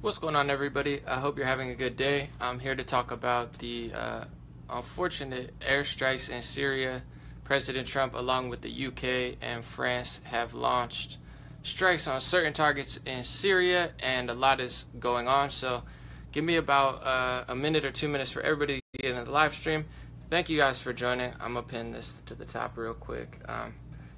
What's going on, everybody? I hope you're having a good day. I'm here to talk about the unfortunate airstrikes in Syria. President Trump, along with the UK and France, have launched strikes on certain targets in Syria, and a lot is going on. So give me about a minute or 2 minutes for everybody to get into the live stream. Thank you guys for joining. I'm going to pin this to the top real quick.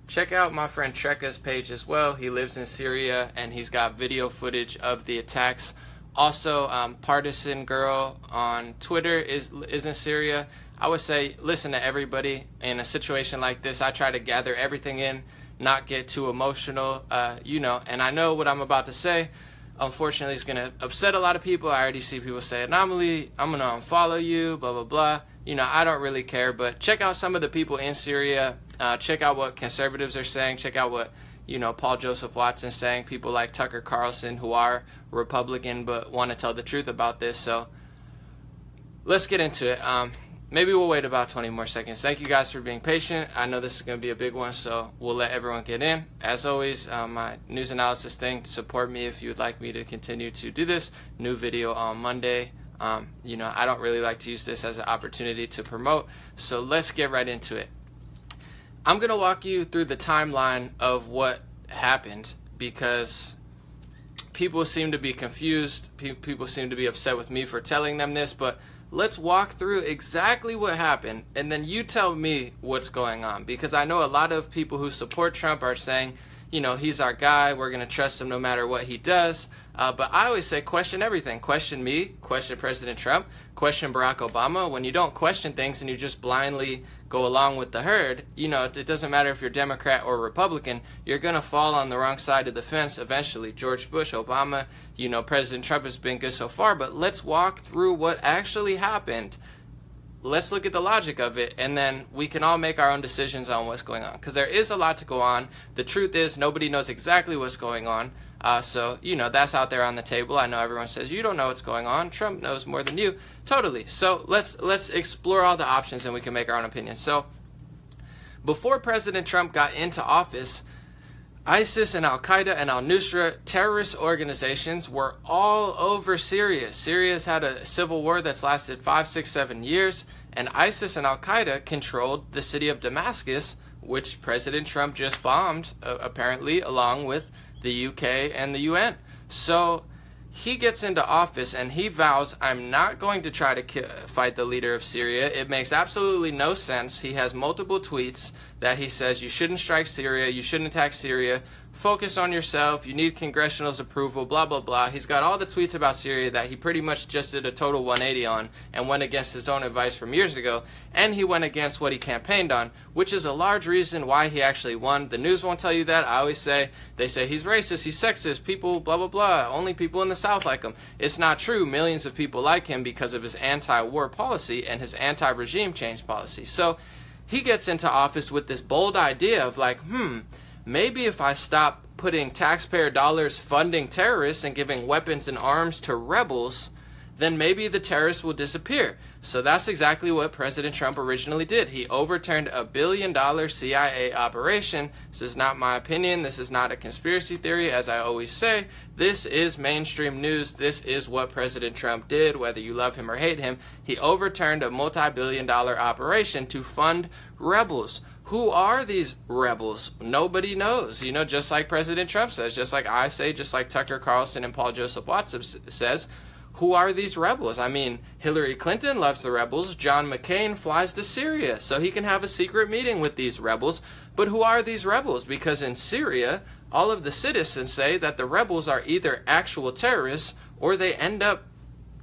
Check out my friend Trekka's page as well. He lives in Syria, and he's got video footage of the attacks. Also, Partisan Girl on Twitter is in Syria. I would say listen to everybody in a situation like this. I try to gather everything in, not get too emotional, and I know what I'm about to say, unfortunately, is going to upset a lot of people. I already see people say, Anomaly, I'm going to unfollow you, blah, blah, blah. I don't really care, but check out some of the people in Syria. Check out what conservatives are saying. Check out what, Paul Joseph Watson's saying. People like Tucker Carlson, who are Republican but want to tell the truth about this. So let's get into it. Maybe we'll wait about 20 more seconds. Thank you guys for being patient. I know this is going to be a big one, so we'll let everyone get in. As always, my news analysis thing, support me if you would like me to continue to do this. New video on Monday. I don't really like to use this as an opportunity to promote, so let's get right into it. I'm going to walk you through the timeline of what happened because people seem to be confused. People seem to be upset with me for telling them this, but let's walk through exactly what happened, and then you tell me what's going on, because I know a lot of people who support Trump are saying, he's our guy, we're going to trust him no matter what he does. But I always say question everything. Question me, question President Trump, question Barack Obama. When you don't question things and you just blindly go along with the herd, it doesn't matter if you're Democrat or Republican, you're going to fall on the wrong side of the fence eventually. George Bush, Obama, President Trump has been good so far, but let's walk through what actually happened. Let's look at the logic of it, and then we can all make our own decisions on what's going on, because there is a lot to go on. The truth is nobody knows exactly what's going on. So that's out there on the table. I know everyone says you don't know what's going on. Trump knows more than you. Totally. So let's explore all the options, and we can make our own opinions. So before President Trump got into office, ISIS and Al-Qaeda and Al-Nusra terrorist organizations were all over Syria. Syria's had a civil war that's lasted 5, 6, 7 years, and ISIS and Al-Qaeda controlled the city of Damascus, which President Trump just bombed, apparently, along with the UK and the UN. So he gets into office and he vows, I'm not going to try to fight the leader of Syria. It makes absolutely no sense. He has multiple tweets that he says you shouldn't strike Syria, you shouldn't attack Syria, focus on yourself, you need congressional's approval, blah, blah, blah. He's got all the tweets about Syria that he pretty much just did a total 180 on and went against his own advice from years ago, and he went against what he campaigned on, which is a large reason why he actually won. The news won't tell you that. I always say, they say he's racist, he's sexist, people, blah, blah, blah, only people in the South like him. It's not true. Millions of people like him because of his anti-war policy and his anti-regime change policy. So he gets into office with this bold idea of like, maybe if I stop putting taxpayer dollars funding terrorists and giving weapons and arms to rebels, then maybe the terrorists will disappear. So that's exactly what President Trump originally did. He overturned a $1 billion CIA operation. This is not my opinion. This is not a conspiracy theory. As I always say, this is mainstream news. This is what President Trump did, whether you love him or hate him. He overturned a multi-billion-dollar operation to fund rebels. Who are these rebels? Nobody knows. Just like President Trump says, just like I say, just like Tucker Carlson and Paul Joseph Watson says, who are these rebels? I mean, Hillary Clinton loves the rebels. John McCain flies to Syria so he can have a secret meeting with these rebels. But who are these rebels? Because in Syria, all of the citizens say that the rebels are either actual terrorists or they end up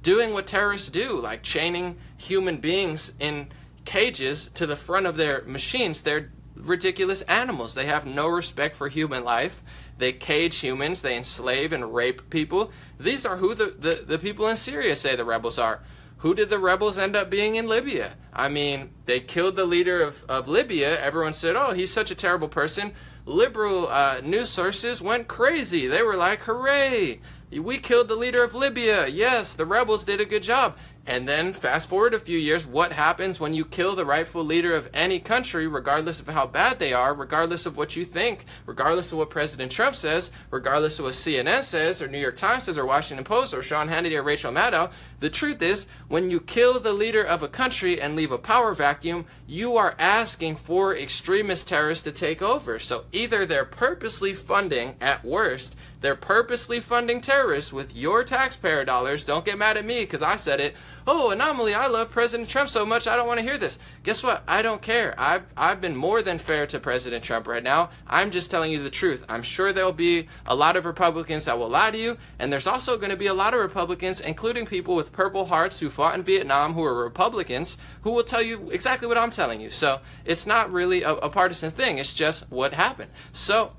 doing what terrorists do, like chaining human beings in cages to the front of their machines. They're ridiculous animals. They have no respect for human life. They cage humans. They enslave and rape people. These are who the people in Syria say the rebels are. Who did the rebels end up being in Libya? I mean, they killed the leader of Libya. Everyone said, oh, he's such a terrible person. Liberal news sources went crazy. They were like, hooray. We killed the leader of Libya. Yes, the rebels did a good job. And then fast forward a few years, what happens when you kill the rightful leader of any country, regardless of how bad they are, regardless of what you think, regardless of what President Trump says, regardless of what CNN says, or New York Times says, or Washington Post, or Sean Hannity, or Rachel Maddow? The truth is, when you kill the leader of a country and leave a power vacuum, you are asking for extremist terrorists to take over. So either they're purposely funding, at worst, they're purposely funding terrorists with your taxpayer dollars. Don't get mad at me because I said it. Oh, anomaly, I love President Trump so much, I don't want to hear this. Guess what? I don't care. I've been more than fair to President Trump right now. I'm just telling you the truth. I'm sure there'll be a lot of Republicans that will lie to you, and there's also going to be a lot of Republicans, including people with Purple Hearts who fought in Vietnam, who are Republicans, who will tell you exactly what I'm telling you. So it's not really a partisan thing. It's just what happened. So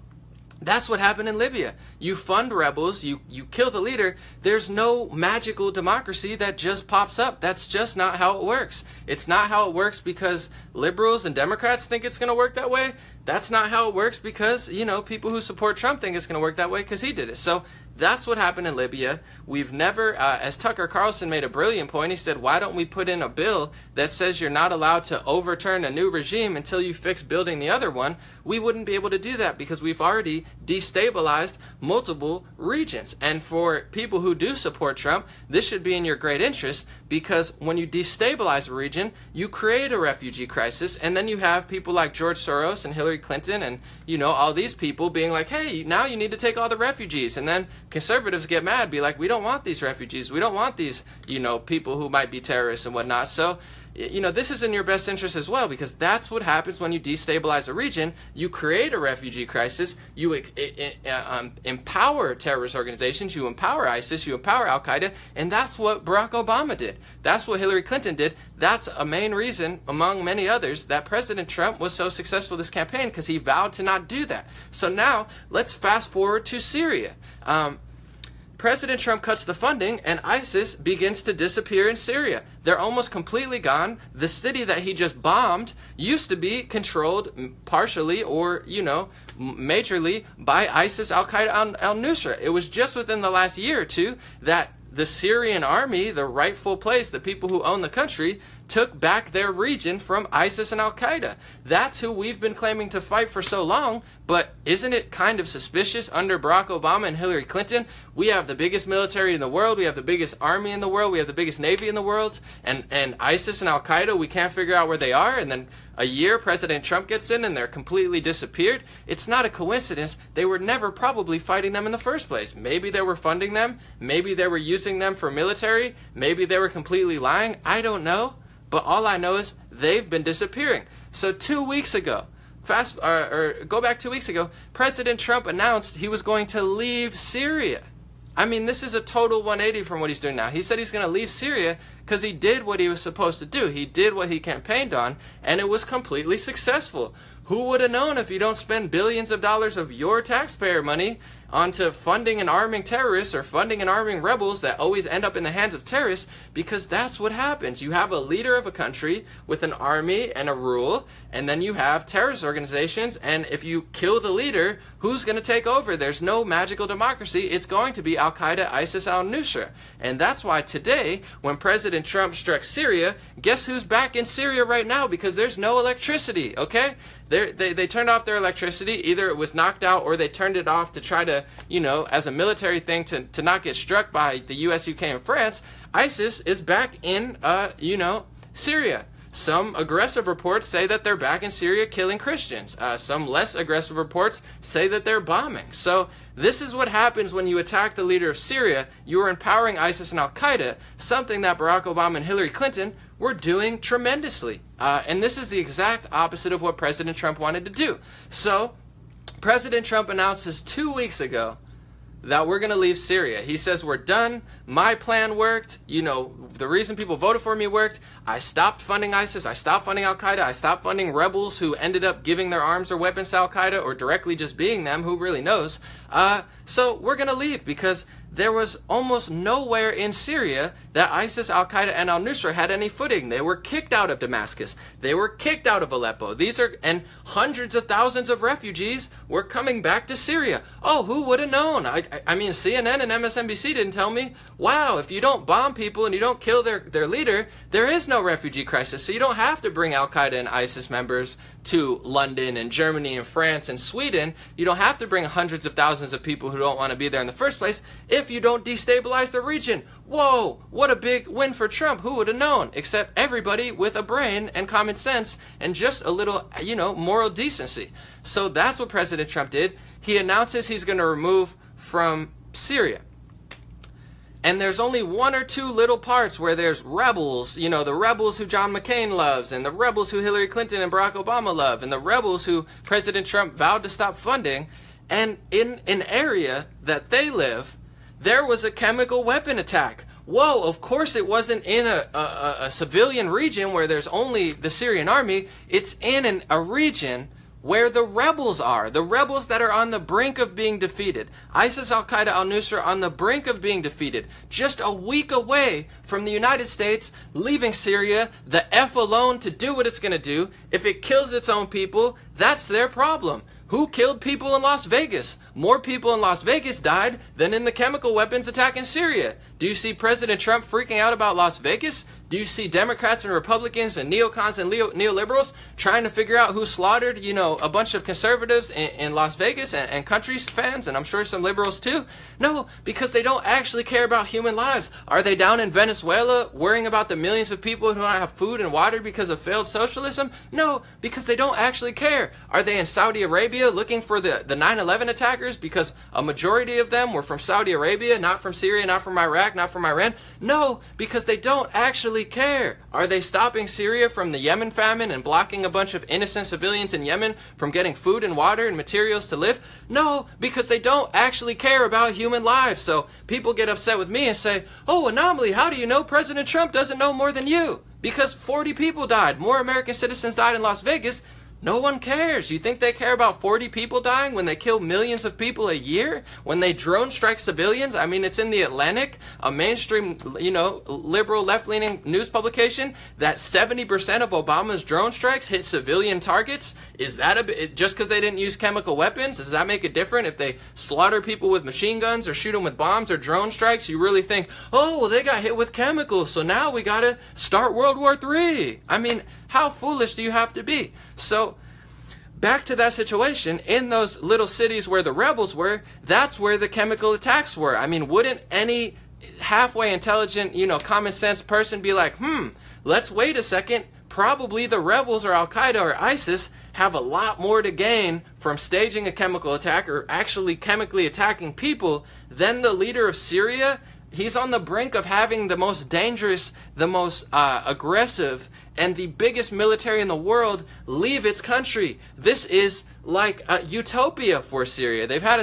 that's what happened in Libya. You fund rebels, you kill the leader. There's no magical democracy that just pops up. That's just not how it works. It's not how it works because liberals and Democrats think it's going to work that way. That's not how it works because, people who support Trump think it's going to work that way because he did it. So that's what happened in Libya. We've never, as Tucker Carlson made a brilliant point, he said, why don't we put in a bill that says you're not allowed to overturn a new regime until you fix building the other one? We wouldn't be able to do that because we've already destabilized multiple regions. And for people who do support Trump, this should be in your great interest because when you destabilize a region, you create a refugee crisis, and then you have people like George Soros and Hillary Clinton and, all these people being like, hey, now you need to take all the refugees. And then conservatives get mad, be like, we don't want these refugees. We don't want these, people who might be terrorists and whatnot. So, this is in your best interest as well because that's what happens when you destabilize a region. You create a refugee crisis. You empower terrorist organizations. You empower ISIS. You empower Al-Qaeda. And that's what Barack Obama did. That's what Hillary Clinton did. That's a main reason, among many others, that President Trump was so successful this campaign because he vowed to not do that. So now let's fast forward to Syria. President Trump cuts the funding and ISIS begins to disappear in Syria. They're almost completely gone. The city that he just bombed used to be controlled partially or, majorly by ISIS, Al-Qaeda, and al-Nusra. It was just within the last year or two that the Syrian army, the rightful place, the people who own the country, took back their region from ISIS and Al-Qaeda. That's who we've been claiming to fight for so long, but isn't it kind of suspicious under Barack Obama and Hillary Clinton? We have the biggest military in the world, we have the biggest army in the world, we have the biggest navy in the world, and ISIS and Al-Qaeda, we can't figure out where they are, and then a year President Trump gets in and they're completely disappeared. It's not a coincidence. They were never probably fighting them in the first place. Maybe they were funding them, maybe they were using them for military, maybe they were completely lying, I don't know. But all I know is they've been disappearing. So 2 weeks ago, go back 2 weeks ago, President Trump announced he was going to leave Syria. I mean, this is a total 180 from what he's doing now. He said he's going to leave Syria because he did what he was supposed to do. He did what he campaigned on, and it was completely successful. Who would have known if you don't spend billions of dollars of your taxpayer money onto funding and arming terrorists or funding and arming rebels that always end up in the hands of terrorists? Because that's what happens. You have a leader of a country with an army and a rule, and then you have terrorist organizations, and if you kill the leader, who's going to take over? There's no magical democracy. It's going to be Al-Qaeda, ISIS, al-Nusra. And that's why today, when President Trump struck Syria, guess who's back in Syria right now? Because there's no electricity, okay? They turned off their electricity. Either it was knocked out or they turned it off to try to, as a military thing to not get struck by the US, UK, and France. ISIS is back in, Syria. Some aggressive reports say that they're back in Syria killing Christians. Some less aggressive reports say that they're bombing. So this is what happens when you attack the leader of Syria. You are empowering ISIS and Al-Qaeda, something that Barack Obama and Hillary Clinton were doing tremendously. And this is the exact opposite of what President Trump wanted to do. So President Trump announces 2 weeks ago that we're going to leave Syria. He says, we're done. My plan worked. The reason people voted for me worked. I stopped funding ISIS. I stopped funding Al-Qaeda. I stopped funding rebels who ended up giving their arms or weapons to Al-Qaeda or directly just being them. Who really knows? So we're going to leave because there was almost nowhere in Syria that ISIS, Al-Qaeda, and al-Nusra had any footing. They were kicked out of Damascus. They were kicked out of Aleppo. And hundreds of thousands of refugees were coming back to Syria. Oh, who would have known? I mean, CNN and MSNBC didn't tell me. Wow, if you don't bomb people and you don't kill their leader, there is no refugee crisis. So you don't have to bring Al-Qaeda and ISIS members to London and Germany and France and Sweden. You don't have to bring hundreds of thousands of people who don't want to be there in the first place if you don't destabilize the region. Whoa, what a big win for Trump. Who would have known? Except everybody with a brain and common sense and just a little, moral decency. So that's what President Trump did. He announces he's going to remove from Syria. And there's only one or two little parts where there's rebels, the rebels who John McCain loves, and the rebels who Hillary Clinton and Barack Obama love, and the rebels who President Trump vowed to stop funding. And in an area that they live, there was a chemical weapon attack. Whoa, of course it wasn't in a civilian region where there's only the Syrian army. It's in a region where the rebels are, the rebels that are on the brink of being defeated. ISIS, Al-Qaeda, al-Nusra on the brink of being defeated, just a week away from the United States leaving Syria, the F alone, to do what it's going to do. If it kills its own people, that's their problem. Who killed people in Las Vegas? More people in Las Vegas died than in the chemical weapons attack in Syria. Do you see President Trump freaking out about Las Vegas? Do you see Democrats and Republicans and neocons and neoliberals trying to figure out who slaughtered, a bunch of conservatives in Las Vegas and country fans, and I'm sure some liberals too? No, because they don't actually care about human lives. Are they down in Venezuela worrying about the millions of people who don't have food and water because of failed socialism? No, because they don't actually care. Are they in Saudi Arabia looking for the 9/11 attackers because a majority of them were from Saudi Arabia, not from Syria, not from Iraq, not from Iran? No, because they don't actually care. Are they stopping Syria from the Yemen famine and blocking a bunch of innocent civilians in Yemen from getting food and water and materials to live? No, because they don't actually care about human lives. So people get upset with me and say, oh, Anomaly, how do you know President Trump doesn't know more than you? Because 40 people died. More American citizens died in Las Vegas. No one cares. You think they care about 40 people dying when they kill millions of people a year? When they drone strike civilians? I mean, it's in the Atlantic, a mainstream, liberal left-leaning news publication, that 70% of Obama's drone strikes hit civilian targets. Is that just because they didn't use chemical weapons? Does that make it different if they slaughter people with machine guns or shoot them with bombs or drone strikes? You really think, oh, well, they got hit with chemicals, so now we got to start World War III. I mean, how foolish do you have to be? So back to that situation, in those little cities where the rebels were, that's where the chemical attacks were. I mean, wouldn't any halfway intelligent, common sense person be like, let's wait a second. Probably the rebels or Al-Qaeda or ISIS have a lot more to gain from staging a chemical attack or actually chemically attacking people than the leader of Syria. He's on the brink of having the most dangerous, the most aggressive, and the biggest military in the world leave its country. This is like a utopia for Syria. They've had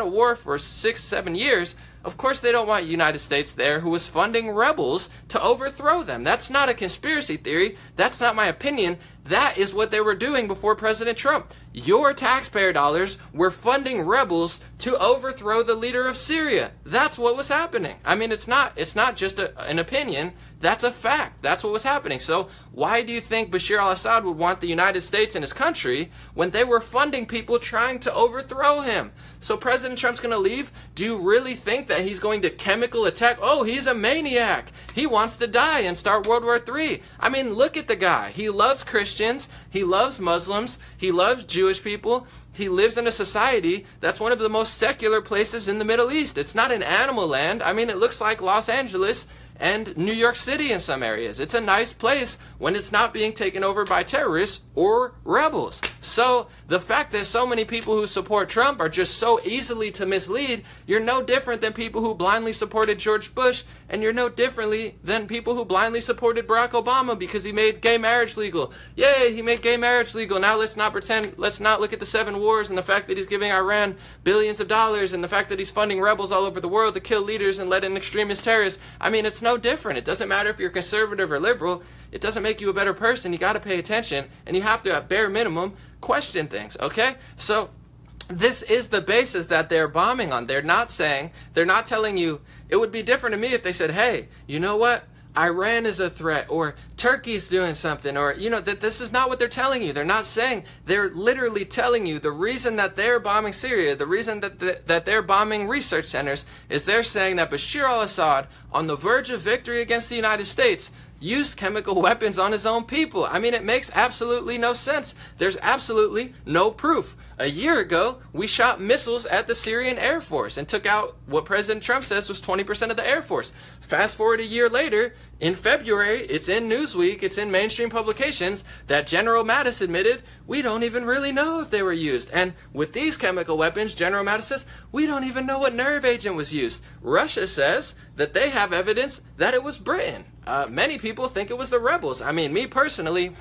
a war for 6-7 years. Of course they don't want the United States there, who was funding rebels to overthrow them. That's not a conspiracy theory. That's not my opinion. That is what they were doing before President Trump. Your taxpayer dollars were funding rebels to overthrow the leader of Syria. That's what was happening. I mean, it's not just an opinion. That's a fact. That's what was happening. So why do you think Bashar al-Assad would want the United States in his country when they were funding people trying to overthrow him? So President Trump's going to leave? Do you really think that he's going to chemical attack? Oh, he's a maniac. He wants to die and start World War III. I mean, look at the guy. He loves Christians. He loves Muslims. He loves Jewish people. He lives in a society that's one of the most secular places in the Middle East. It's not an animal land. I mean, it looks like Los Angeles and New York City in some areas. It's a nice place when it's not being taken over by terrorists or rebels. So the fact that so many people who support Trump are just so easily to mislead, you're no different than people who blindly supported George Bush, and you're no differently than people who blindly supported Barack Obama because he made gay marriage legal. Yay, he made gay marriage legal. Now let's not look at the 7 wars and the fact that he's giving Iran billions of dollars and the fact that he's funding rebels all over the world to kill leaders and let in extremist terrorists. I mean, it's no different. It doesn't matter if you're conservative or liberal. It doesn't make you a better person. You got to pay attention, and you have to, at bare minimum, question things, okay? So this is the basis that they're bombing on. They're not telling you. It would be different to me if they said, hey, you know what? Iran is a threat, or Turkey's doing something, or, that this is not what they're telling you. They're not saying, they're literally telling you the reason that they're bombing Syria, the reason that they're bombing research centers, is they're saying that Bashar al-Assad, on the verge of victory against the United States, used chemical weapons on his own people. I mean, it makes absolutely no sense. There's absolutely no proof. A year ago, we shot missiles at the Syrian Air Force and took out what President Trump says was 20% of the Air Force. Fast forward a year later, in February, it's in Newsweek, it's in mainstream publications, that General Mattis admitted, we don't even really know if they were used. And with these chemical weapons, General Mattis says, we don't even know what nerve agent was used. Russia says that they have evidence that it was Britain. Many people think it was the rebels. I mean, me personally,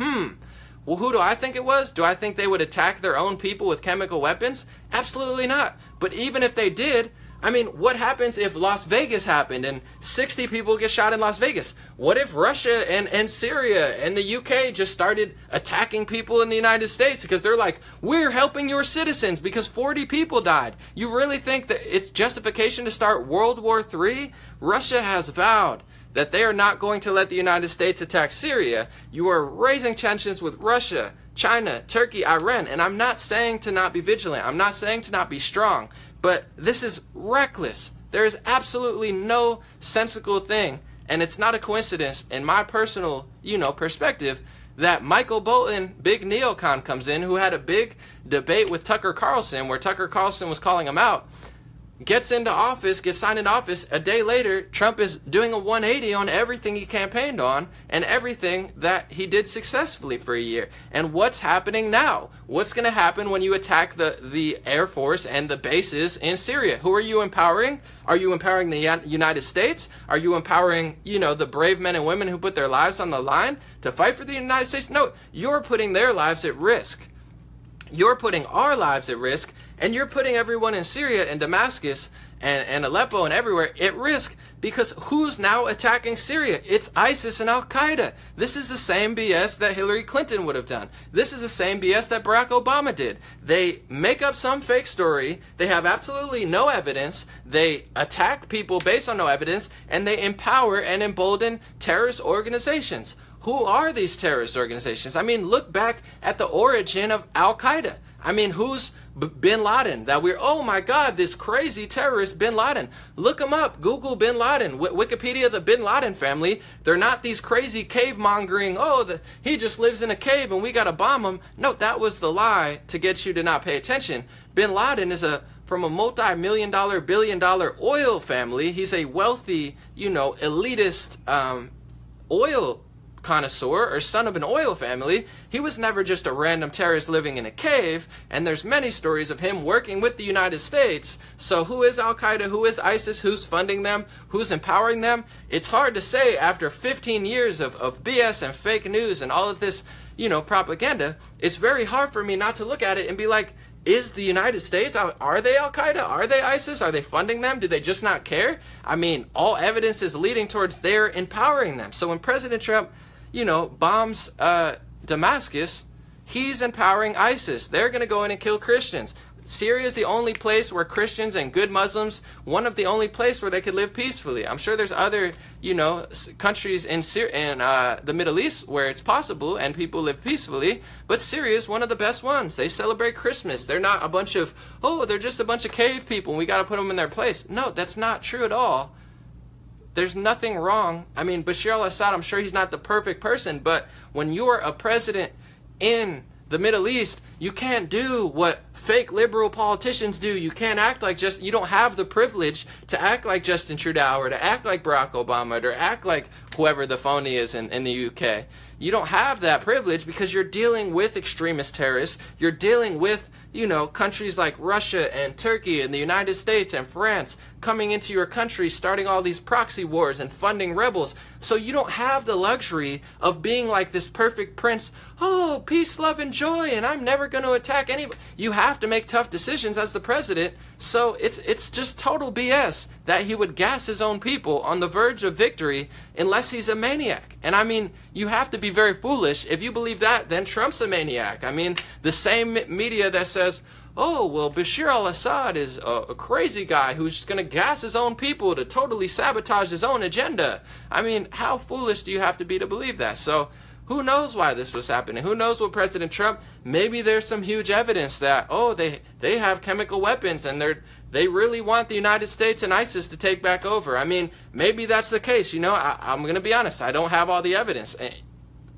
well, who do I think it was? Do I think they would attack their own people with chemical weapons? Absolutely not. But even if they did, I mean, what happens if Las Vegas happened and 60 people get shot in Las Vegas? What if Russia and Syria and the UK just started attacking people in the United States because they're like, we're helping your citizens because 40 people died? You really think that it's justification to start World War III? Russia has vowed that they are not going to let the United States attack Syria. You are raising tensions with Russia, China, Turkey, Iran, and I'm not saying to not be vigilant. I'm not saying to not be strong, but this is reckless. There is absolutely no sensical thing, and it's not a coincidence in my personal, perspective, that Michael Bolton, big neocon, comes in, who had a big debate with Tucker Carlson, where Tucker Carlson was calling him out, gets into office, gets signed into office. A day later, Trump is doing a 180 on everything he campaigned on and everything that he did successfully for a year. And what's happening now? What's going to happen when you attack the Air Force and the bases in Syria? Who are you empowering? Are you empowering the United States? Are you empowering, the brave men and women who put their lives on the line to fight for the United States? No, you're putting their lives at risk. You're putting our lives at risk. And you're putting everyone in Syria and Damascus and Aleppo and everywhere at risk, because who's now attacking Syria? It's ISIS and Al-Qaeda. This is the same BS that Hillary Clinton would have done. This is the same BS that Barack Obama did. They make up some fake story. They have absolutely no evidence. They attack people based on no evidence, and they empower and embolden terrorist organizations. Who are these terrorist organizations? I mean, look back at the origin of Al-Qaeda. I mean, who's Bin Laden? That oh my God, this crazy terrorist Bin Laden. Look him up. Google Bin Laden. Wikipedia, the Bin Laden family. They're not these crazy cave mongering, he just lives in a cave and we got to bomb him. No, that was the lie to get you to not pay attention. Bin Laden is from a multi-million-dollar, billion-dollar oil family. He's a wealthy, elitist oil connoisseur or son of an oil family. He was never just a random terrorist living in a cave, and there's many stories of him working with the United States. So who is Al-Qaeda? Who is ISIS? Who's funding them? Who's empowering them? It's hard to say after 15 years of BS and fake news and all of this, propaganda. It's very hard for me not to look at it and be like, is the United States, are they Al-Qaeda? Are they ISIS? Are they funding them? Do they just not care? I mean, all evidence is leading towards they're empowering them. So when President Trump bombs Damascus, he's empowering ISIS. They're going to go in and kill Christians. Syria is the only place where Christians and good Muslims, one of the only place where they could live peacefully. I'm sure there's other, countries in the Middle East where it's possible and people live peacefully, but Syria is one of the best ones. They celebrate Christmas. They're not a bunch of, they're just a bunch of cave people and we got to put them in their place. No, that's not true at all. There's nothing wrong. I mean, Bashar al-Assad, I'm sure he's not the perfect person, but when you're a president in the Middle East, you can't do what fake liberal politicians do. You can't act like you don't have the privilege to act like Justin Trudeau or to act like Barack Obama or to act like whoever the phony is in the UK. You don't have that privilege because you're dealing with extremist terrorists. You're dealing with, countries like Russia and Turkey and the United States and France coming into your country, starting all these proxy wars and funding rebels. So you don't have the luxury of being like this perfect prince, peace, love, and joy, and I'm never going to attack anybody. You have to make tough decisions as the president. So it's just total BS that he would gas his own people on the verge of victory unless he's a maniac. And I mean, you have to be very foolish. If you believe that, then Trump's a maniac. I mean, the same media that says, oh, well, Bashir al-Assad is a crazy guy who's just going to gas his own people to totally sabotage his own agenda. I mean, how foolish do you have to be to believe that? So who knows why this was happening? Who knows what President Trump, maybe there's some huge evidence that, oh, they have chemical weapons and they really want the United States and ISIS to take back over. I mean, maybe that's the case. You know, I'm going to be honest. I don't have all the evidence.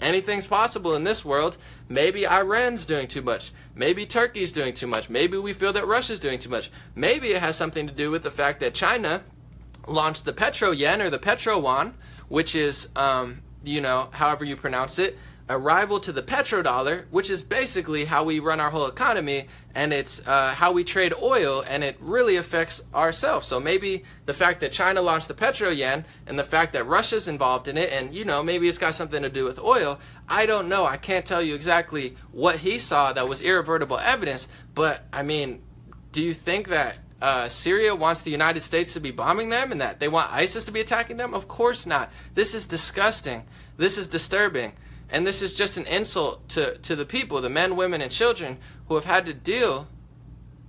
Anything's possible in this world. Maybe Iran's doing too much. Maybe Turkey's doing too much. Maybe we feel that Russia's doing too much. Maybe it has something to do with the fact that China launched the petro yen or the petro yuan, which is, you know, however you pronounce it, a rival to the petrodollar, which is basically how we run our whole economy, and it's how we trade oil, and it really affects ourselves. So maybe the fact that China launched the petro yen and the fact that Russia's involved in it, and, you know, maybe it's got something to do with oil. I don't know. I can't tell you exactly what he saw that was irrevertible evidence, but, I mean, do you think that Syria wants the United States to be bombing them and that they want ISIS to be attacking them? Of course not. This is disgusting. This is disturbing. And this is just an insult to the people, the men, women, and children who have had to deal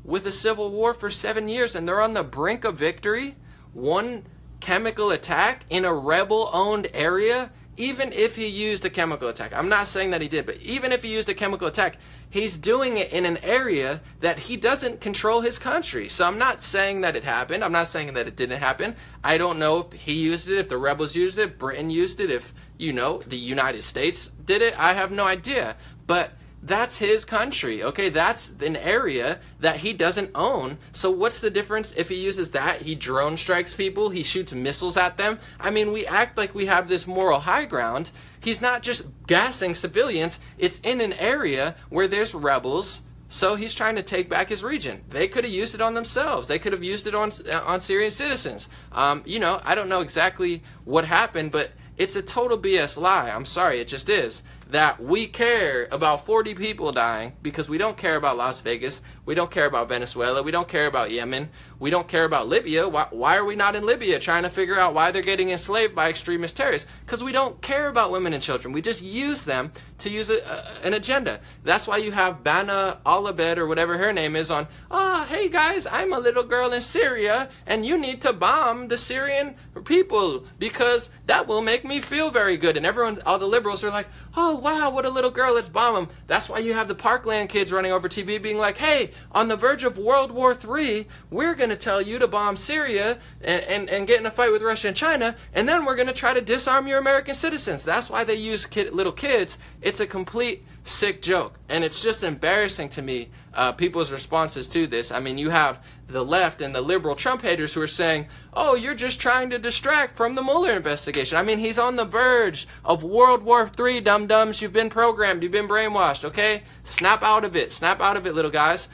with a civil war for 7 years, and they're on the brink of victory. One chemical attack in a rebel-owned area, even if he used a chemical attack. I'm not saying that he did, but even if he used a chemical attack, he's doing it in an area that he doesn't control his country. So I'm not saying that it happened. I'm not saying that it didn't happen. I don't know if he used it, if the rebels used it, Britain used it, if, you know, the United States did it. I have no idea. But that's his country, okay? That's an area that he doesn't own. So what's the difference if he uses that? He drone strikes people. He shoots missiles at them. I mean, we act like we have this moral high ground. He's not just gassing civilians. It's in an area where there's rebels. So he's trying to take back his region. They could have used it on themselves. They could have used it on Syrian citizens. You know, I don't know exactly what happened, but it's a total BS lie. I'm sorry, it just is. That we care about 40 people dying because we don't care about Las Vegas. We don't care about Venezuela. We don't care about Yemen. We don't care about Libya. Why are we not in Libya trying to figure out why they're getting enslaved by extremist terrorists? Because we don't care about women and children. We just use them to use an agenda. That's why you have Bana Alabed or whatever her name is on, hey guys, I'm a little girl in Syria and you need to bomb the Syrian people because that will make me feel very good. And everyone, all the liberals are like, oh wow, what a little girl, let's bomb them. That's why you have the Parkland kids running over TV being like, hey, on the verge of World War III, we're going to tell you to bomb Syria and get in a fight with Russia and China, and then we're going to try to disarm your American citizens. That's why they use little kids. It's a complete sick joke, and it's just embarrassing to me, people's responses to this. I mean, you have the left and the liberal Trump haters who are saying, oh, you're just trying to distract from the Mueller investigation. I mean, he's on the verge of World War III, dum-dums. You've been programmed. You've been brainwashed, okay? Snap out of it. Snap out of it, little guys.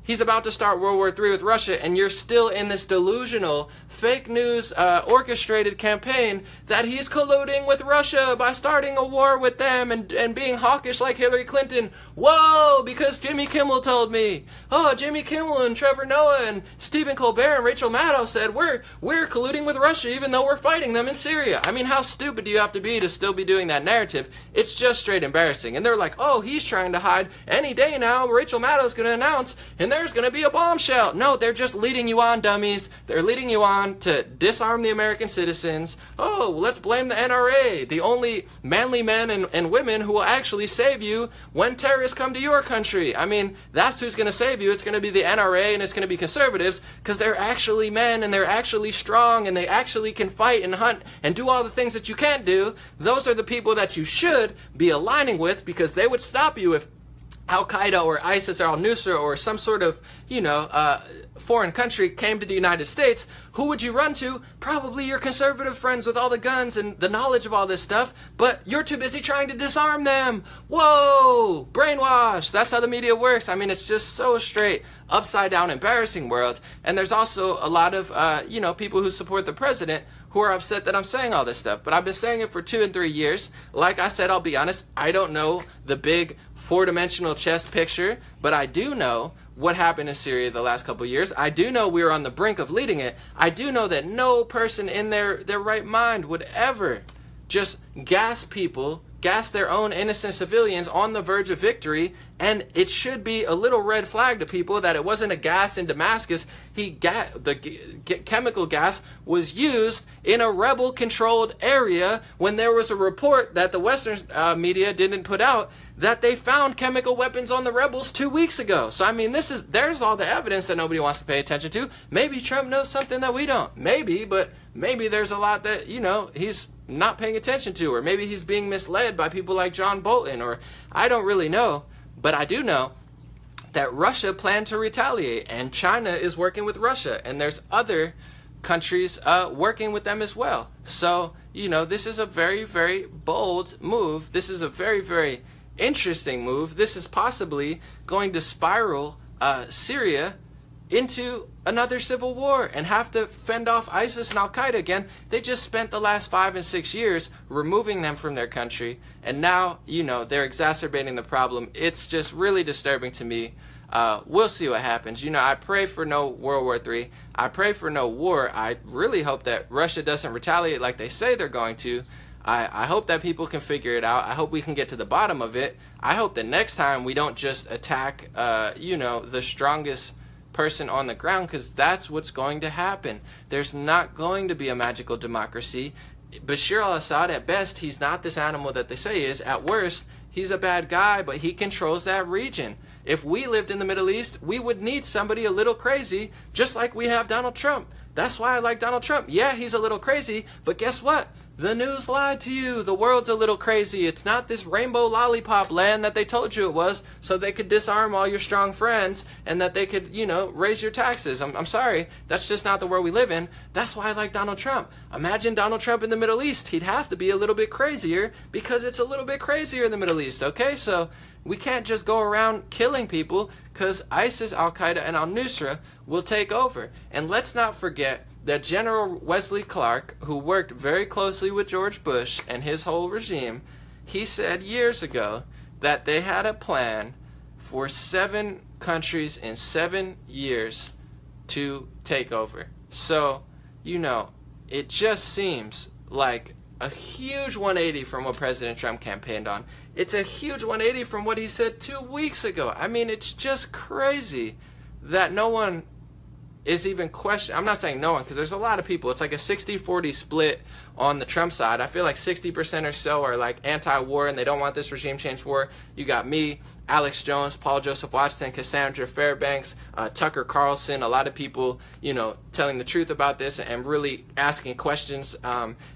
He's about to start World War III with Russia, and you're still in this delusional, fake news, orchestrated campaign that he's colluding with Russia by starting a war with them and being hawkish like Hillary Clinton. Whoa, because Jimmy Kimmel told me. Oh, Jimmy Kimmel and Trevor Noah and Stephen Colbert and Rachel Maddow said we're colluding with Russia even though we're fighting them in Syria. I mean, how stupid do you have to be still be doing that narrative? It's just straight embarrassing. And they're like, oh, he's trying to hide. Any day now, Rachel Maddow's going to announce, and there's going to be a bombshell. No, they're just leading you on, dummies. They're leading you on to disarm the American citizens. Oh, let's blame the NRA, the only manly men and women who will actually save you when terrorists come to your country. I mean, that's who's going to save you. It's going to be the NRA and it's going to be conservatives because they're actually men and they're actually strong and they actually can fight and hunt and do all the things that you can't do. Those are the people that you should be aligning with because they would stop you if Al-Qaeda or ISIS or Al-Nusra or some sort of, foreign country came to the United States. Who would you run to? Probably your conservative friends with all the guns and the knowledge of all this stuff, but you're too busy trying to disarm them. Whoa! Brainwash! That's how the media works. I mean, it's just so straight, upside down, embarrassing world. And there's also a lot of, people who support the president who are upset that I'm saying all this stuff. But I've been saying it for 2 and 3 years. Like I said, I'll be honest, I don't know the big 4-dimensional chess picture, but I do know what happened in Syria the last couple of years. I do know we were on the brink of leading it. I do know that no person in their right mind would ever just gas people gas their own innocent civilians on the verge of victory, and it should be a little red flag to people that it wasn't a gas in Damascus. Chemical gas was used in a rebel-controlled area when there was a report that the Western media didn't put out that they found chemical weapons on the rebels 2 weeks ago. So, I mean, there's all the evidence that nobody wants to pay attention to. Maybe Trump knows something that we don't. Maybe, but maybe there's a lot that, he's not paying attention to, or maybe he's being misled by people like John Bolton, or I don't really know. But I do know that Russia planned to retaliate, and China is working with Russia, and there's other countries working with them as well. So, this is a very, very bold move. This is a very, very interesting move. This is possibly going to spiral Syria into another civil war and have to fend off ISIS and Al-Qaeda again. They just spent the last 5 and 6 years removing them from their country, and now, they're exacerbating the problem. It's just really disturbing to me. We'll see what happens. I pray for no World War III. I pray for no war. I really hope that Russia doesn't retaliate like they say they're going to. I hope that people can figure it out. I hope we can get to the bottom of it. I hope that next time we don't just attack, the strongest person on the ground, because that's what's going to happen. There's not going to be a magical democracy. Bashar al-Assad, at best, he's not this animal that they say he is. At worst, he's a bad guy, but he controls that region. If we lived in the Middle East, we would need somebody a little crazy, just like we have Donald Trump. That's why I like Donald Trump. Yeah, he's a little crazy, but guess what? The news lied to you. The world's a little crazy. It's not this rainbow lollipop land that they told you it was, so they could disarm all your strong friends and that they could, raise your taxes. I'm sorry. That's just not the world we live in. That's why I like Donald Trump. Imagine Donald Trump in the Middle East. He'd have to be a little bit crazier because it's a little bit crazier in the Middle East, okay? So we can't just go around killing people, because ISIS, Al-Qaeda, and Al-Nusra will take over. And let's not forget that General Wesley Clark, who worked very closely with George Bush and his whole regime, he said years ago that they had a plan for 7 countries in 7 years to take over. So, it just seems like a huge 180 from what President Trump campaigned on. It's a huge 180 from what he said 2 weeks ago. I mean, it's just crazy that no one is even questioning. I'm not saying no one, because there's a lot of people. It's like a 60-40 split on the Trump side. I feel like 60% or so are like anti-war and they don't want this regime change war. You got me, Alex Jones, Paul Joseph Watson, Cassandra Fairbanks, Tucker Carlson, a lot of people, telling the truth about this and really asking questions.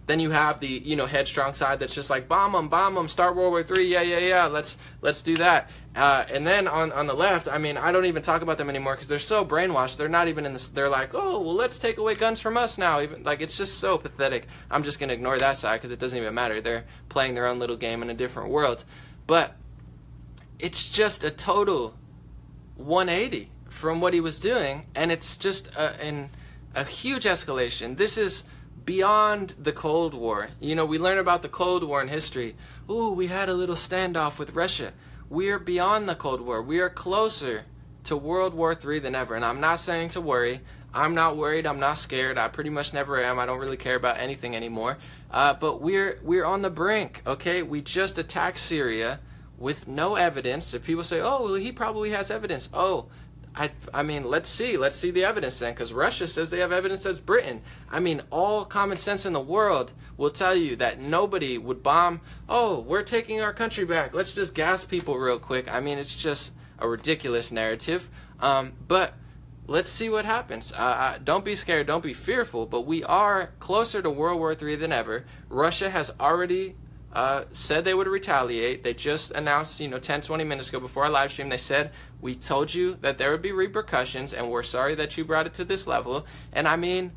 Then you have the, headstrong side that's just like, bomb them, start World War III, yeah, let's do that. And then on the left, I mean, I don't even talk about them anymore because they're so brainwashed. They're not even in this. They're like, oh, well, let's take away guns from us now. Even like, it's just so pathetic. I'm just going to ignore that side because it doesn't even matter. They're playing their own little game in a different world. But it's just a total 180 from what he was doing, and it's just a huge escalation. This is beyond the Cold War. We learn about the Cold War in history. Ooh, we had a little standoff with Russia. We are beyond the Cold War. We are closer to World War III than ever. And I'm not saying to worry. I'm not worried. I'm not scared. I pretty much never am. I don't really care about anything anymore. But we're on the brink, okay? We just attacked Syria with no evidence. If people say, oh, well, he probably has evidence. Oh, I mean, let's see the evidence then, because Russia says they have evidence that's Britain. I mean, all common sense in the world will tell you that nobody would bomb, oh, we're taking our country back, let's just gas people real quick. I mean, it's just a ridiculous narrative. But let's see what happens. Don't be scared, don't be fearful, but we are closer to World War III than ever. Russia has already said they would retaliate. They just announced, 10, 20 minutes ago before our live stream, they said, we told you that there would be repercussions and we're sorry that you brought it to this level. And I mean,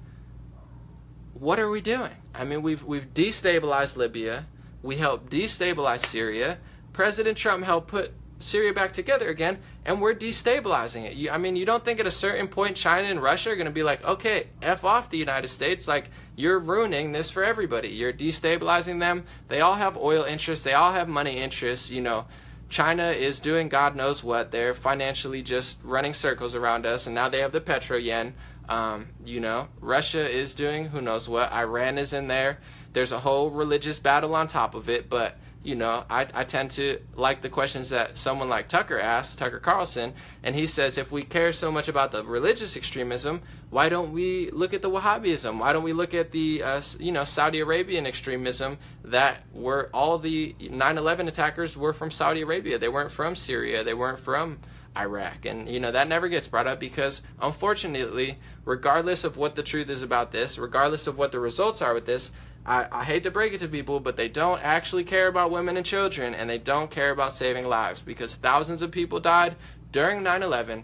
what are we doing? I mean, we've destabilized Libya. We helped destabilize Syria. President Trump helped put Syria back together again, and we're destabilizing it. You don't think at a certain point China and Russia are going to be like, okay, F off the United States, like, you're ruining this for everybody. You're destabilizing them. They all have oil interests. They all have money interests. China is doing God knows what. They're financially just running circles around us, and now they have the petro yen. Russia is doing who knows what. Iran is in there. There's a whole religious battle on top of it, but I tend to like the questions that someone like Tucker asks, Tucker Carlson, and he says, if we care so much about the religious extremism, why don't we look at the Wahhabism? Why don't we look at the, Saudi Arabian extremism that were all the 9/11 attackers were from Saudi Arabia. They weren't from Syria. They weren't from Iraq. And, that never gets brought up because, unfortunately, regardless of what the truth is about this, regardless of what the results are with this, I hate to break it to people, but they don't actually care about women and children, and they don't care about saving lives because thousands of people died during 9/11,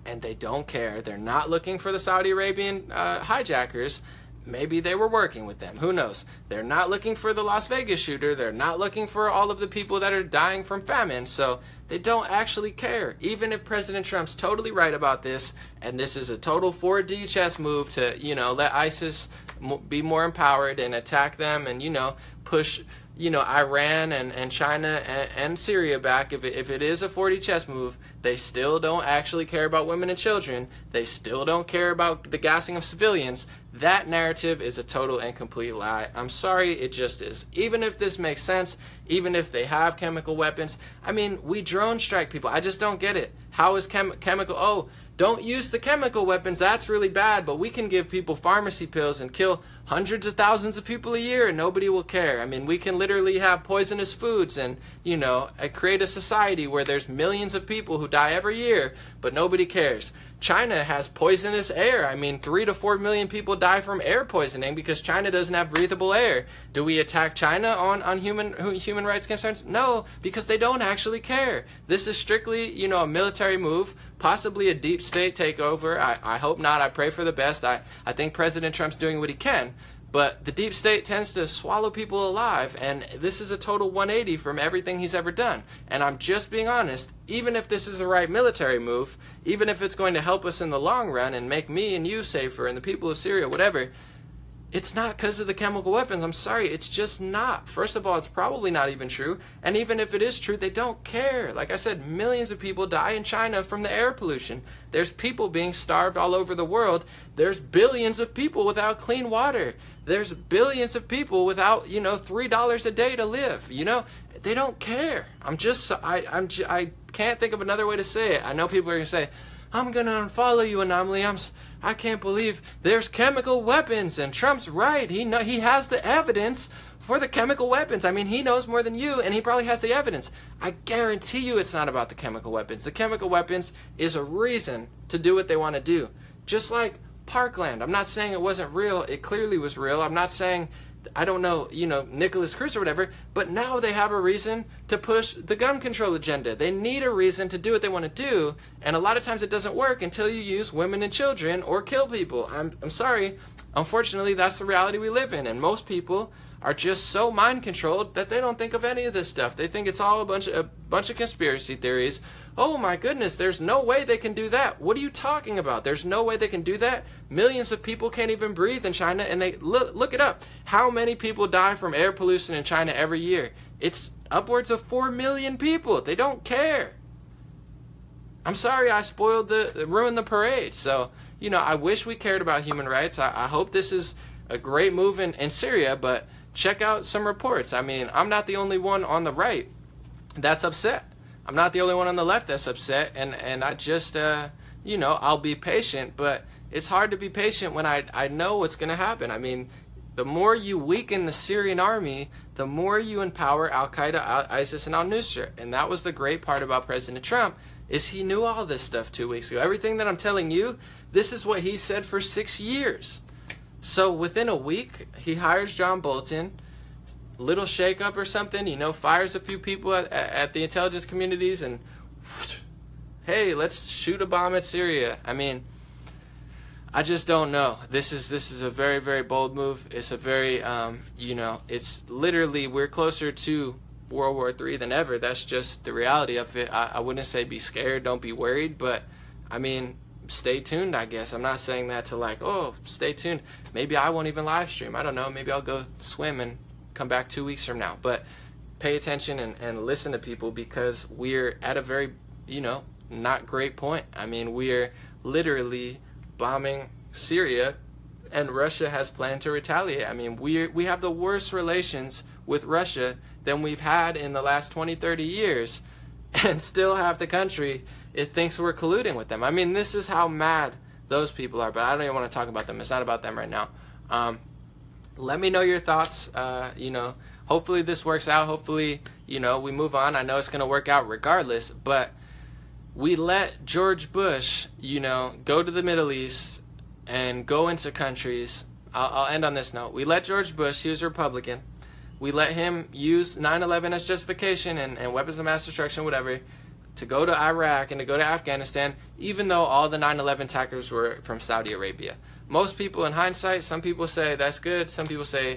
and they don't care. They're not looking for the Saudi Arabian hijackers. Maybe they were working with them. Who knows? They're not looking for the Las Vegas shooter. They're not looking for all of the people that are dying from famine. So they don't actually care. Even if President Trump's totally right about this, and this is a total 4D chess move to, let ISIS be more empowered and attack them and, push, Iran and China and Syria back. If it is a 4D chess move, they still don't actually care about women and children. They still don't care about the gassing of civilians. That narrative is a total and complete lie. I'm sorry, it just is. Even if this makes sense, even if they have chemical weapons, we drone strike people. I just don't get it. How is chemical? Oh, don't use the chemical weapons. That's really bad, but we can give people pharmacy pills and kill hundreds of thousands of people a year and nobody will care. We can literally have poisonous foods and, create a society where there's millions of people who die every year, but nobody cares. China has poisonous air. 3 to 4 million people die from air poisoning because China doesn't have breathable air. Do we attack China on human rights concerns? No, because they don't actually care. This is strictly, a military move, possibly a deep state takeover. I hope not. I pray for the best. I think President Trump's doing what he can. But the deep state tends to swallow people alive, and this is a total 180 from everything he's ever done. And I'm just being honest, even if this is the right military move, even if it's going to help us in the long run and make me and you safer and the people of Syria, whatever, it's not because of the chemical weapons. I'm sorry, it's just not. First of all, it's probably not even true. And even if it is true, they don't care. Like I said, millions of people die in China from the air pollution. There's people being starved all over the world. There's billions of people without clean water. There's billions of people without, $3 a day to live. They don't care. I can't think of another way to say it. I know people are going to say, I'm going to unfollow you, Anomaly. I can't believe there's chemical weapons, and Trump's right. He has the evidence for the chemical weapons. He knows more than you, and he probably has the evidence. I guarantee you it's not about the chemical weapons. The chemical weapons is a reason to do what they want to do. Just like Parkland. I'm not saying it wasn't real. It clearly was real. I'm not saying, I don't know, Nicholas Cruz or whatever, but now they have a reason to push the gun control agenda. They need a reason to do what they want to do, and a lot of times it doesn't work until you use women and children or kill people. I'm sorry. Unfortunately, that's the reality we live in, and most people are just so mind controlled that they don't think of any of this stuff. They think it's all a bunch of conspiracy theories. Oh my goodness, there's no way they can do that. What are you talking about? There's no way they can do that. Millions of people can't even breathe in China, and they look it up. How many people die from air pollution in China every year? It's upwards of 4 million people. They don't care. I'm sorry I ruined the parade. So, I wish we cared about human rights. I hope this is a great move in Syria, but check out some reports. I'm not the only one on the right that's upset. I'm not the only one on the left that's upset, and I just, I'll be patient, but it's hard to be patient when I know what's going to happen. The more you weaken the Syrian army, the more you empower Al-Qaeda, ISIS, and al-Nusra. And that was the great part about President Trump, is he knew all this stuff 2 weeks ago. Everything that I'm telling you, this is what he said for 6 years. So within a week, he hires John Bolton, little shakeup or something, fires a few people at the intelligence communities, and hey, let's shoot a bomb at Syria. I just don't know. This is a very, very bold move. It's a very, it's literally, we're closer to World War III than ever. That's just the reality of it. I wouldn't say be scared, don't be worried, but stay tuned, I guess. I'm not saying that to stay tuned. Maybe I won't even live stream. I don't know. Maybe I'll go swim and come back 2 weeks from now. But pay attention and listen to people, because we're at a very, not great point. We're literally bombing Syria, and Russia has planned to retaliate. We have the worst relations with Russia than we've had in the last 20, 30 years, and still half the country it thinks we're colluding with them. I mean, this is how mad those people are, but I don't even want to talk about them. It's not about them right now. Let me know your thoughts. Hopefully this works out. Hopefully, we move on. I know it's going to work out regardless, but we let George Bush, go to the Middle East and go into countries. I'll end on this note. We let George Bush, he was a Republican, we let him use 9/11 as justification and weapons of mass destruction, whatever, to go to Iraq and to go to Afghanistan, even though all the 9/11 attackers were from Saudi Arabia. Most people, in hindsight, some people say that's good.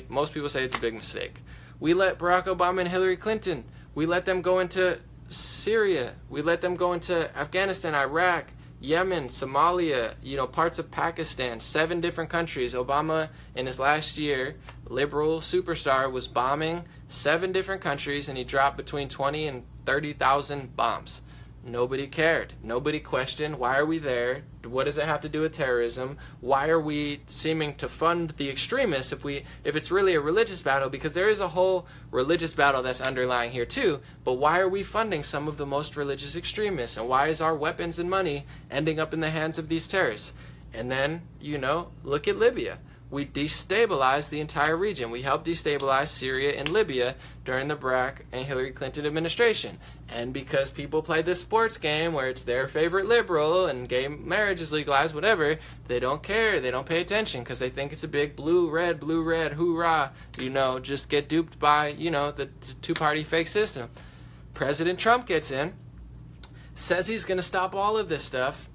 Most people say it's a big mistake. We let Barack Obama and Hillary Clinton, we let them go into Syria. We let them go into Afghanistan, Iraq, Yemen, Somalia, parts of Pakistan, 7 different countries. Obama, in his last year, liberal superstar, was bombing 7 different countries, and he dropped between 20 and 30,000 bombs. Nobody cared. Nobody questioned, why are we there? What does it have to do with terrorism? Why are we seeming to fund the extremists if it's really a religious battle? Because there is a whole religious battle that's underlying here too. But why are we funding some of the most religious extremists? And why is our weapons and money ending up in the hands of these terrorists? And then, look at Libya. We destabilized the entire region. We helped destabilize Syria and Libya during the Barack and Hillary Clinton administration. And because people play this sports game where it's their favorite liberal and gay marriage is legalized, whatever, they don't care. They don't pay attention because they think it's a big blue, red, hoorah. Just get duped by, the two-party fake system. President Trump gets in, says he's going to stop all of this stuff,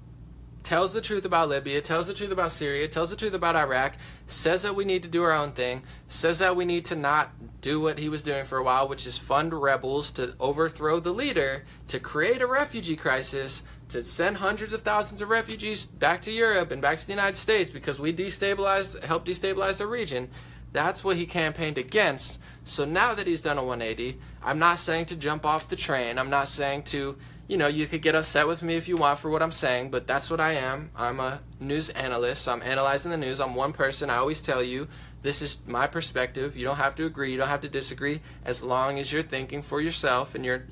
tells the truth about Libya, tells the truth about Syria, tells the truth about Iraq, says that we need to do our own thing, says that we need to not do what he was doing for a while, which is fund rebels to overthrow the leader, to create a refugee crisis, to send hundreds of thousands of refugees back to Europe and back to the United States because we helped destabilize the region. That's what he campaigned against. So now that he's done a 180, I'm not saying to jump off the train. I'm not saying to, you could get upset with me if you want for what I'm saying, but that's what I am. I'm a news analyst. So I'm analyzing the news. I'm one person. I always tell you, this is my perspective. You don't have to agree. You don't have to disagree as long as you're thinking for yourself and you're,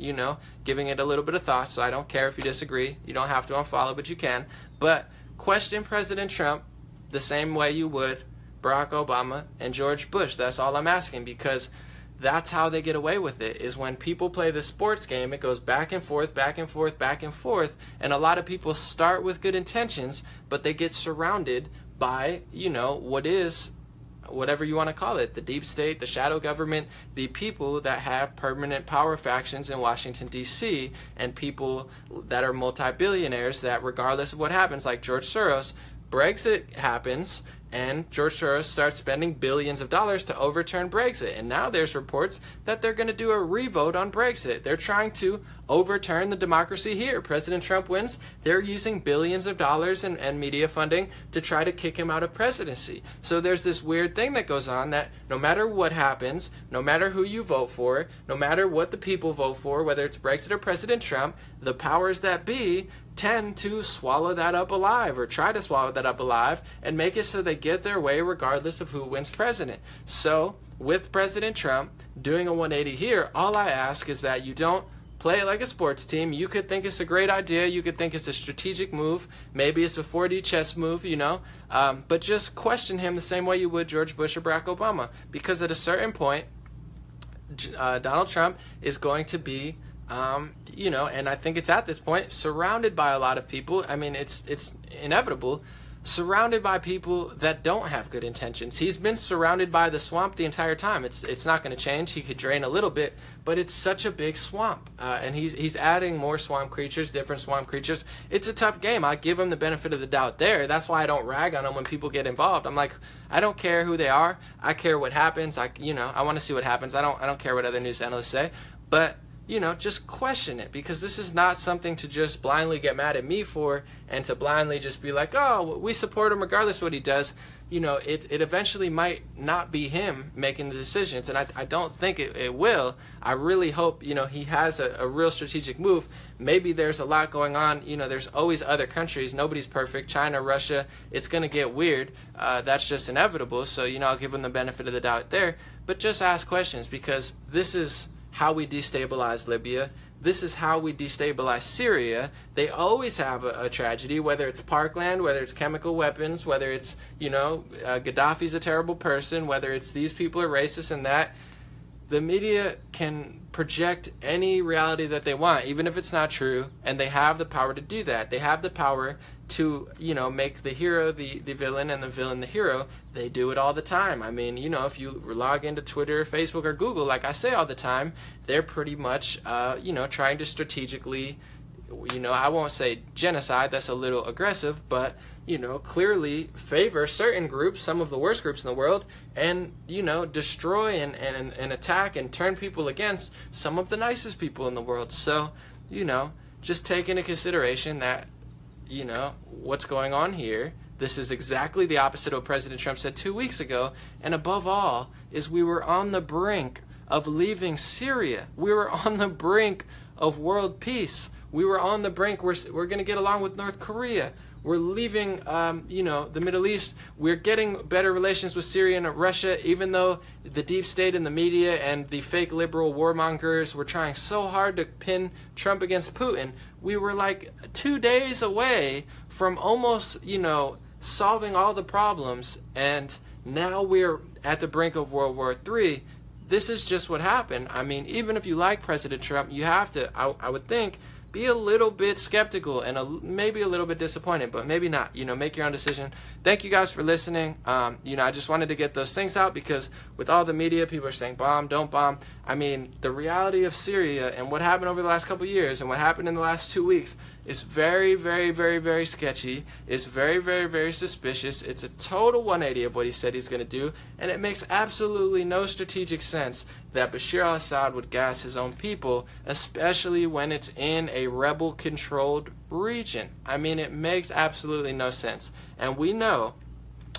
giving it a little bit of thought. So I don't care if you disagree. You don't have to unfollow, but you can. But question President Trump the same way you would Barack Obama and George Bush. That's all I'm asking, because that's how they get away with it, is when people play the sports game, it goes back and forth, back and forth, back and forth, and a lot of people start with good intentions, but they get surrounded by, what is, whatever you want to call it, the deep state, the shadow government, the people that have permanent power factions in Washington, D.C., and people that are multi-billionaires that, regardless of what happens, like George Soros, Brexit happens, and George Soros starts spending billions of dollars to overturn Brexit. And now there's reports that they're going to do a revote on Brexit. They're trying to overturn the democracy here. President Trump wins. They're using billions of dollars and media funding to try to kick him out of presidency. So there's this weird thing that goes on that no matter what happens, no matter who you vote for, no matter what the people vote for, whether it's Brexit or President Trump, the powers that be tend to swallow that up alive, or try to swallow that up alive, and make it so they get their way regardless of who wins president. So with President Trump doing a 180 here, all I ask is that you don't play it like a sports team. You could think it's a great idea. You could think it's a strategic move. Maybe it's a 4D chess move, but just question him the same way you would George Bush or Barack Obama, because at a certain point, Donald Trump is going to be and I think it's at this point surrounded by a lot of people. I mean, it's inevitable, surrounded by people that don't have good intentions. He's been surrounded by the swamp the entire time. It's not going to change. He could drain a little bit, but it's such a big swamp, and he's adding more swamp creatures, different swamp creatures. It's a tough game. I give him the benefit of the doubt there. That's why I don't rag on him when people get involved. I'm like, I don't care who they are. I care what happens. I want to see what happens. I don't care what other news analysts say, but just question it, because this is not something to just blindly get mad at me for and to blindly just be like, oh, we support him regardless of what he does. it eventually might not be him making the decisions, and I don't think it will. I really hope, he has a real strategic move. Maybe there's a lot going on. There's always other countries. Nobody's perfect. China, Russia, it's going to get weird. That's just inevitable. So, I'll give them the benefit of the doubt there. But just ask questions, because this is how we destabilize Libya. This is how we destabilize Syria. They always have a tragedy, whether it's Parkland, whether it's chemical weapons, whether it's, Gaddafi's a terrible person, whether it's these people are racist and that. The media can project any reality that they want, even if it's not true, and they have the power to do that. They have the power to, make the hero the villain and the villain the hero. They do it all the time. I mean, if you log into Twitter, Facebook, or Google, like I say all the time, they're pretty much, trying to strategically, I won't say genocide, that's a little aggressive, but, clearly favor certain groups, some of the worst groups in the world, and, destroy and attack and turn people against some of the nicest people in the world. So, just take into consideration that, what's going on here. This is exactly the opposite of what President Trump said 2 weeks ago. And above all, is we were on the brink of leaving Syria. We were on the brink of world peace. We were on the brink. We're going to get along with North Korea. We're leaving, the Middle East. We're getting better relations with Syria and Russia, even though the deep state and the media and the fake liberal warmongers were trying so hard to pin Trump against Putin. We were like 2 days away from almost, solving all the problems, and now we're at the brink of World War III. This is just what happened. I mean, even if you like President Trump, you have to, I would think, be a little bit skeptical and maybe a little bit disappointed, but maybe not. Make your own decision. Thank you guys for listening. I just wanted to get those things out, because with all the media, people are saying bomb, don't bomb. I mean, the reality of Syria and what happened over the last couple of years and what happened in the last 2 weeks is very, very, very, very sketchy. It's very, very, very suspicious. It's a total 180 of what he said he's going to do, and it makes absolutely no strategic sense that Bashar al-Assad would gas his own people, especially when it's in a rebel-controlled region. I mean, it makes absolutely no sense. And we know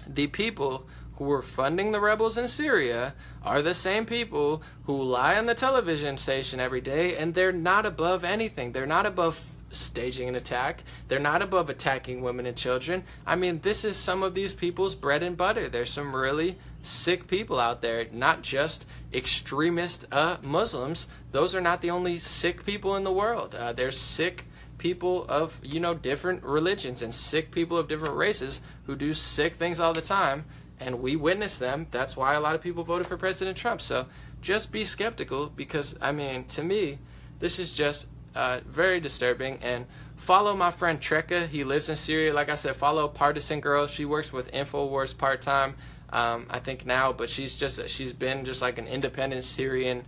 the people who are funding the rebels in Syria are the same people who lie on the television station every day, and they're not above anything. They're not above staging an attack. They're not above attacking women and children. I mean, this is some of these people's bread and butter. There's some really sick people out there, not just extremist Muslims. Those are not the only sick people in the world. There's sick people of, different religions and sick people of different races who do sick things all the time, and we witness them. That's why a lot of people voted for President Trump. So just be skeptical, because, I mean, to me, this is just very disturbing. And follow my friend Treka. He lives in Syria. Like I said, follow Partisan Girl. She works with InfoWars part-time, I think now, but she's been just like an independent Syrian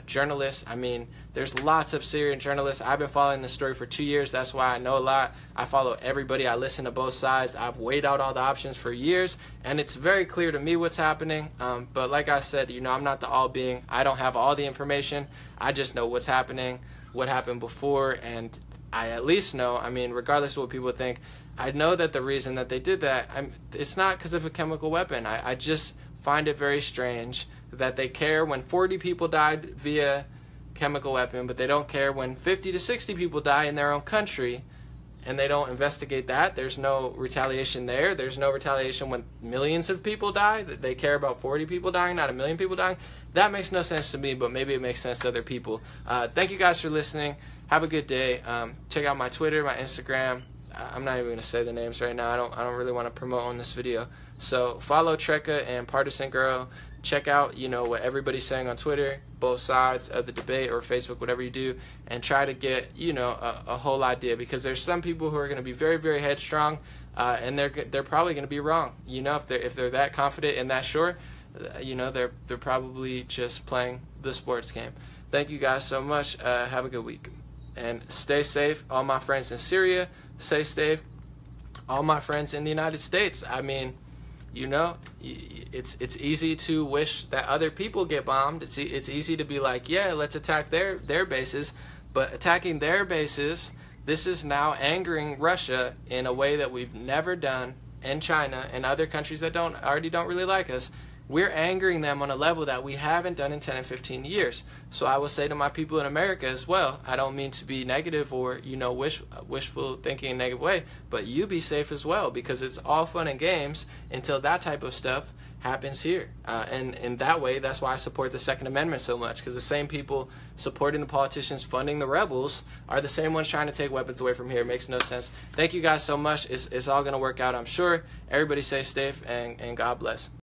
journalist. I mean, there's lots of Syrian journalists. I've been following this story for 2 years. That's why I know a lot. I follow everybody. I listen to both sides. I've weighed out all the options for years, and it's very clear to me what's happening. But like I said, I'm not the all-being. I don't have all the information. I just know what's happening, what happened before, and I at least know, I mean, regardless of what people think, I know that the reason that they did that, it's not because of a chemical weapon. I just find it very strange that they care when 40 people died via chemical weapon, but they don't care when 50 to 60 people die in their own country, and they don't investigate that. There's no retaliation there. There's no retaliation when millions of people die. They care about 40 people dying, not a million people dying. That makes no sense to me, but maybe it makes sense to other people. Thank you guys for listening. Have a good day. Check out my Twitter, my Instagram. I'm not even going to say the names right now. I don't really want to promote on this video. So follow Treka and Partisan Girl. Check out, what everybody's saying on Twitter, both sides of the debate, or Facebook, whatever you do, and try to get, a whole idea, because there's some people who are going to be very, very headstrong, and they're probably going to be wrong. If they're that confident and that sure, they're probably just playing the sports game. Thank you guys so much. Have a good week, and stay safe. All my friends in Syria, stay safe. All my friends in the United States. I mean, it's easy to wish that other people get bombed. It's easy to be like, yeah, let's attack their bases, but attacking their bases, this is now angering Russia in a way that we've never done, and China and other countries that don't really like us, we're angering them on a level that we haven't done in 10 and 15 years. So I will say to my people in America as well, I don't mean to be negative or, wishful thinking in a negative way, but you be safe as well, because it's all fun and games until that type of stuff happens here. And in that way, that's why I support the Second Amendment so much, because the same people supporting the politicians funding the rebels are the same ones trying to take weapons away from here. It makes no sense. Thank you guys so much. It's all going to work out, I'm sure. Everybody stay safe, and God bless.